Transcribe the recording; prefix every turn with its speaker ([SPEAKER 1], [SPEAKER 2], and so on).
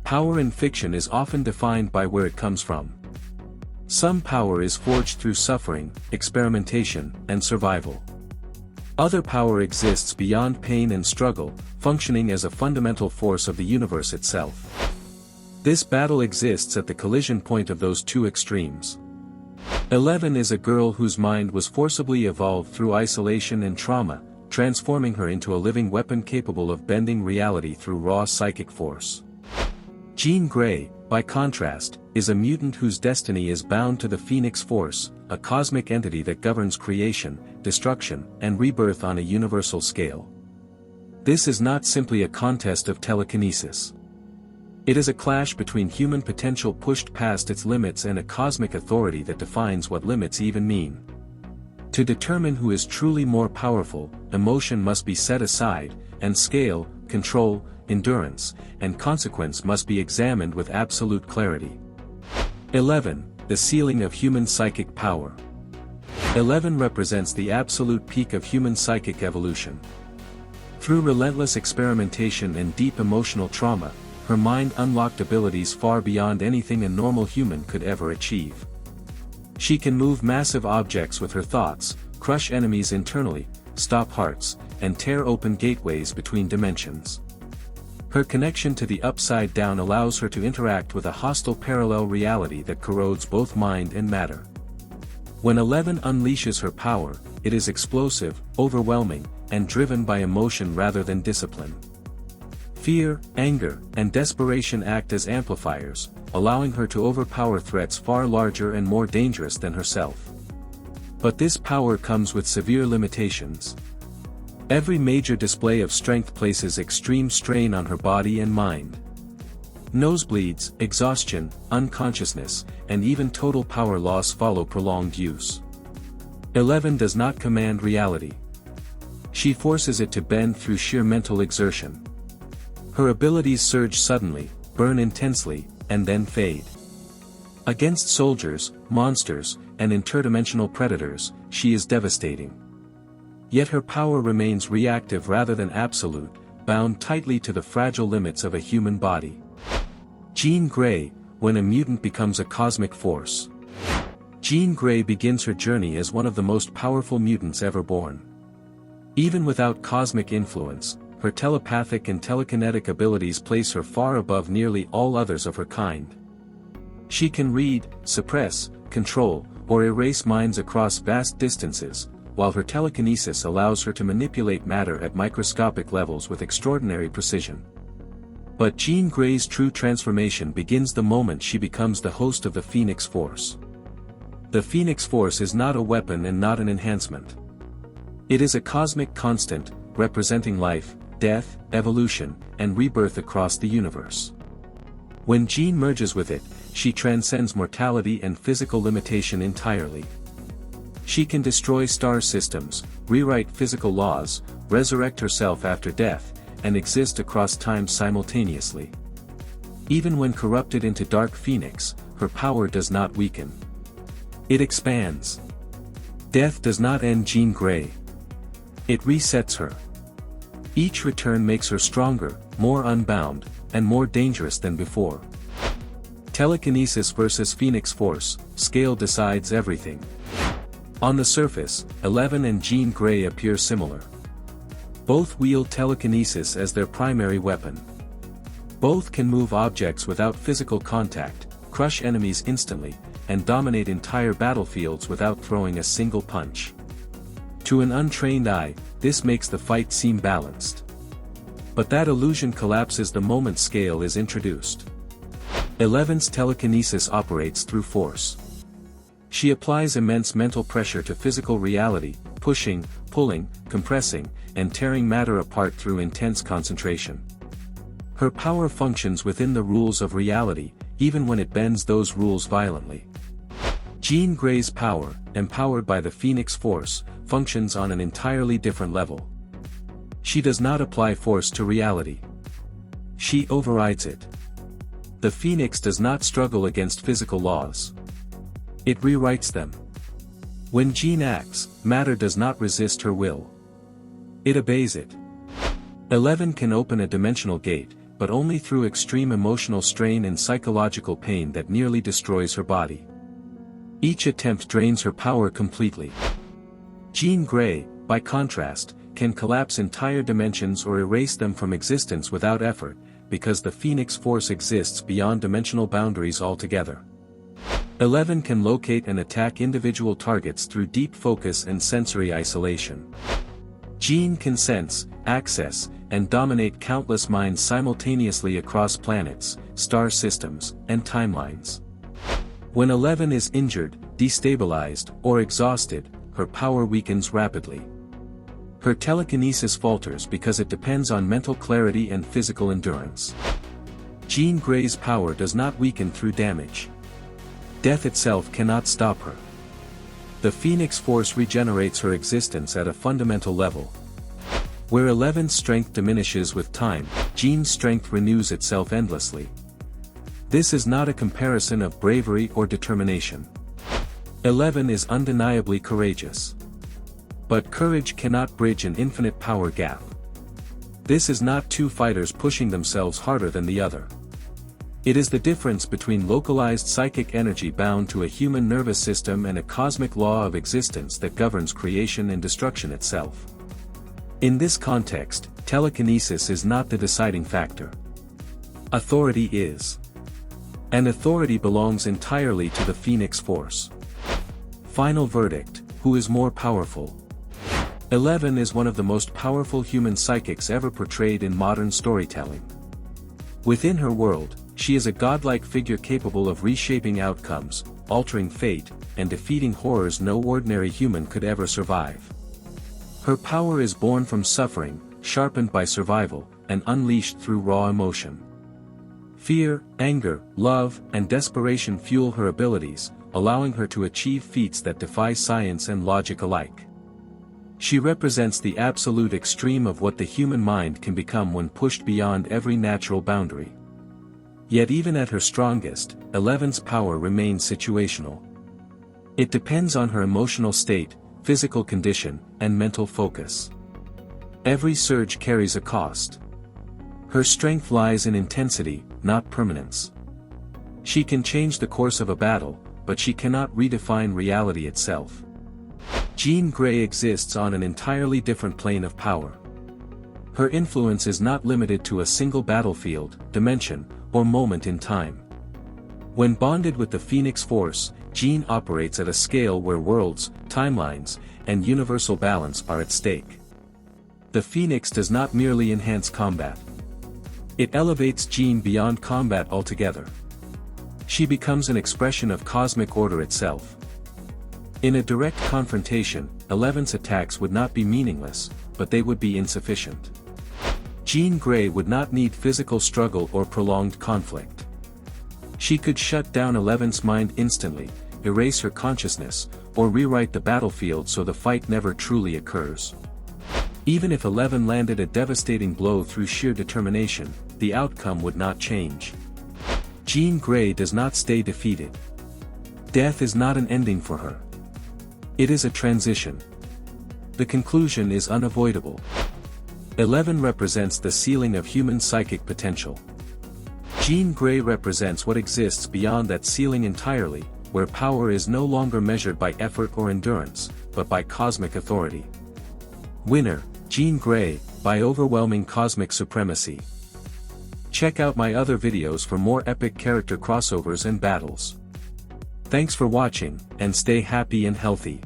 [SPEAKER 1] Power in fiction is often defined by where it comes from. Some power is forged through suffering, experimentation, and survival. Other power exists beyond pain and struggle, functioning as a fundamental force of the universe itself. This battle exists at the collision point of those two extremes. 11 is a girl whose mind was forcibly evolved through isolation and trauma, transforming her into a living weapon capable of bending reality through raw psychic force. Jean Grey, by contrast, is a mutant whose destiny is bound to the Phoenix Force, a cosmic entity that governs creation, destruction, and rebirth on a universal scale. This is not simply a contest of telekinesis. It is a clash between human potential pushed past its limits and a cosmic authority that defines what limits even mean. To determine who is truly more powerful, emotion must be set aside, and scale, control, endurance, and consequence must be examined with absolute clarity. 11. The ceiling of human psychic power. 11 represents the absolute peak of human psychic evolution. Through relentless experimentation and deep emotional trauma, her mind unlocked abilities far beyond anything a normal human could ever achieve. She can move massive objects with her thoughts, crush enemies internally, stop hearts, and tear open gateways between dimensions. Her connection to the Upside Down allows her to interact with a hostile parallel reality that corrodes both mind and matter. When 11 unleashes her power, it is explosive, overwhelming, and driven by emotion rather than discipline. Fear, anger, and desperation act as amplifiers, allowing her to overpower threats far larger and more dangerous than herself. But this power comes with severe limitations. Every major display of strength places extreme strain on her body and mind. Nosebleeds, exhaustion, unconsciousness, and even total power loss follow prolonged use. 11 does not command reality. She forces it to bend through sheer mental exertion. Her abilities surge suddenly, burn intensely, and then fade. Against soldiers, monsters, and interdimensional predators, she is devastating. Yet her power remains reactive rather than absolute, bound tightly to the fragile limits of a human body. Jean Grey, when a mutant becomes a cosmic force. Jean Grey begins her journey as one of the most powerful mutants ever born. Even without cosmic influence, her telepathic and telekinetic abilities place her far above nearly all others of her kind. She can read, suppress, control, or erase minds across vast distances, while her telekinesis allows her to manipulate matter at microscopic levels with extraordinary precision. But Jean Grey's true transformation begins the moment she becomes the host of the Phoenix Force. The Phoenix Force is not a weapon and not an enhancement. It is a cosmic constant, representing life, death, evolution, and rebirth across the universe. When Jean merges with it, she transcends mortality and physical limitation entirely. She can destroy star systems, rewrite physical laws, resurrect herself after death, and exist across time simultaneously. Even when corrupted into Dark Phoenix, her power does not weaken. It expands. Death does not end Jean Grey. It resets her. Each return makes her stronger, more unbound, and more dangerous than before. Telekinesis versus Phoenix Force, scale decides everything. On the surface, 11 and Jean Grey appear similar. Both wield telekinesis as their primary weapon. Both can move objects without physical contact, crush enemies instantly, and dominate entire battlefields without throwing a single punch. To an untrained eye, this makes the fight seem balanced. But that illusion collapses the moment scale is introduced. 11's telekinesis operates through force. She applies immense mental pressure to physical reality, pushing, pulling, compressing, and tearing matter apart through intense concentration. Her power functions within the rules of reality, even when it bends those rules violently. Jean Grey's power, empowered by the Phoenix Force, functions on an entirely different level. She does not apply force to reality. She overrides it. The Phoenix does not struggle against physical laws. It rewrites them. When Jean acts, matter does not resist her will. It obeys it. 11 can open a dimensional gate, but only through extreme emotional strain and psychological pain that nearly destroys her body. Each attempt drains her power completely. Jean Grey, by contrast, can collapse entire dimensions or erase them from existence without effort, because the Phoenix Force exists beyond dimensional boundaries altogether. 11 can locate and attack individual targets through deep focus and sensory isolation. Jean can sense, access, and dominate countless minds simultaneously across planets, star systems, and timelines. When 11 is injured, destabilized, or exhausted, her power weakens rapidly. Her telekinesis falters because it depends on mental clarity and physical endurance. Jean Grey's power does not weaken through damage. Death itself cannot stop her. The Phoenix Force regenerates her existence at a fundamental level. Where 11's strength diminishes with time, Jean's strength renews itself endlessly. This is not a comparison of bravery or determination. 11 is undeniably courageous. But courage cannot bridge an infinite power gap. This is not two fighters pushing themselves harder than the other. It is the difference between localized psychic energy bound to a human nervous system and a cosmic law of existence that governs creation and destruction itself. In this context, telekinesis is not the deciding factor. Authority is. And authority belongs entirely to the Phoenix Force. Final verdict: who is more powerful? 11 is one of the most powerful human psychics ever portrayed in modern storytelling. Within her world, she is a godlike figure capable of reshaping outcomes, altering fate, and defeating horrors no ordinary human could ever survive. Her power is born from suffering, sharpened by survival, and unleashed through raw emotion. Fear, anger, love, and desperation fuel her abilities, allowing her to achieve feats that defy science and logic alike. She represents the absolute extreme of what the human mind can become when pushed beyond every natural boundary. Yet even at her strongest, 11's power remains situational. It depends on her emotional state, physical condition, and mental focus. Every surge carries a cost. Her strength lies in intensity, not permanence. She can change the course of a battle, but she cannot redefine reality itself. Jean Grey exists on an entirely different plane of power. Her influence is not limited to a single battlefield, dimension, or moment in time. When bonded with the Phoenix Force, Jean operates at a scale where worlds, timelines, and universal balance are at stake. The Phoenix does not merely enhance combat. It elevates Jean beyond combat altogether. She becomes an expression of cosmic order itself. In a direct confrontation, 11's attacks would not be meaningless, but they would be insufficient. Jean Grey would not need physical struggle or prolonged conflict. She could shut down 11's mind instantly, erase her consciousness, or rewrite the battlefield so the fight never truly occurs. Even if 11 landed a devastating blow through sheer determination, the outcome would not change. Jean Grey does not stay defeated. Death is not an ending for her. It is a transition. The conclusion is unavoidable. 11 represents the ceiling of human psychic potential. Jean Grey represents what exists beyond that ceiling entirely, where power is no longer measured by effort or endurance, but by cosmic authority. Winner, Jean Grey, by overwhelming cosmic supremacy. Check out my other videos for more epic character crossovers and battles. Thanks for watching, and stay happy and healthy.